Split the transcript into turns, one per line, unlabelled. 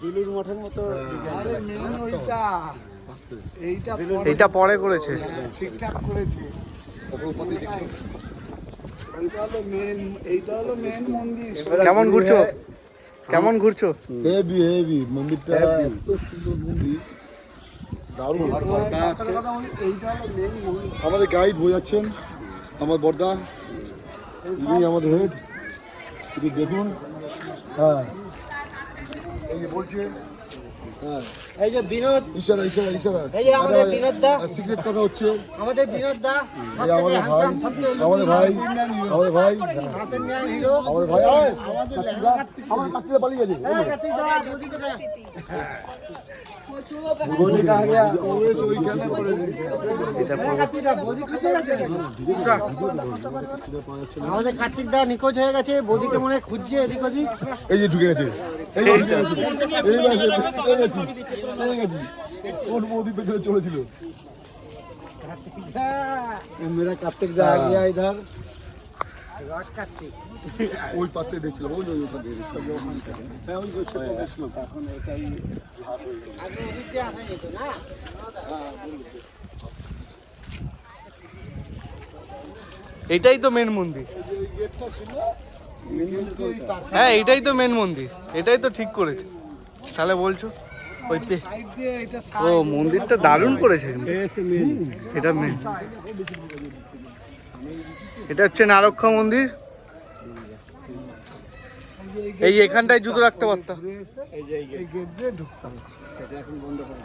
দিল্লির মঠের মতো।
আরে মেন ওইটা,
এইটা পরে করেছে।
ঠিকঠাক করেছে। এইটা হলো মেন মন্দির।
কেমন ঘুরছো? কেমন ঘুরছো?
হেভি হেভি মন্দিরটা, এত সুন্দর মন্দির, দারুণ। আমাদের গাইড বোঝাচ্ছেন আমার বর্দা, ইনি আমাদের হেড, একটু দেখুন। হ্যাঁ এই যে বলছে, হ্যাঁ
এই যে বিনোদ,
ইশারা ইশারা ইশারা,
এই যে আমাদের বিনোদ দা,
সিক্রেট কথা হচ্ছে
আমাদের বিনোদ দা,
এই আমাদের ভাই, আমাদের ভাই, আমাদের ভাই,
হিরো,
আমাদের ভাই, আমাদের কাছে পালিয়ে গেছে।
কার্তিক দা, মোদি কোথায়?
बोली कहा गया ओवेस ওইখানে পড়ে
কার্তিক দা, মোদি কোথায় গেছে? আমাদের কার্তিক দা নিখোঁজ হয়ে গেছে, বদিকে মনে হয় খুঁজছে এদিক ওদিক।
এই যে ঢুকে গেছে, এই যে ঢুকে গেছে, এই গেছি কোন মোদি পেছনে চলেছিল।
मेरा कार्तिक दा आ गया इधर।
ওই পাত্রে দেখছিলাম, ওই ওই ওখানে দেখছিলাম।
হ্যাঁ ওই যে ছোট গেছিল তখন এটাই
আগে ওদিক দিয়ে আসা যেত না।
এটাই তো মেন মন্দির। হ্যাঁ এইটাই তো মেন মন্দির, এটাই তো ঠিক করেছে। তাহলে বলছো ওইতে?
সাইড দিয়ে এটা
ও মন্দিরটা দারুণ করেছে। এটা মেন, এটা হচ্ছে নারক্ষা মন্দির। এই এখানটায় জুতো রাখতে পারতাম।
এই গেট দিয়ে ঢুকতাম। এটা এখন বন্ধ করে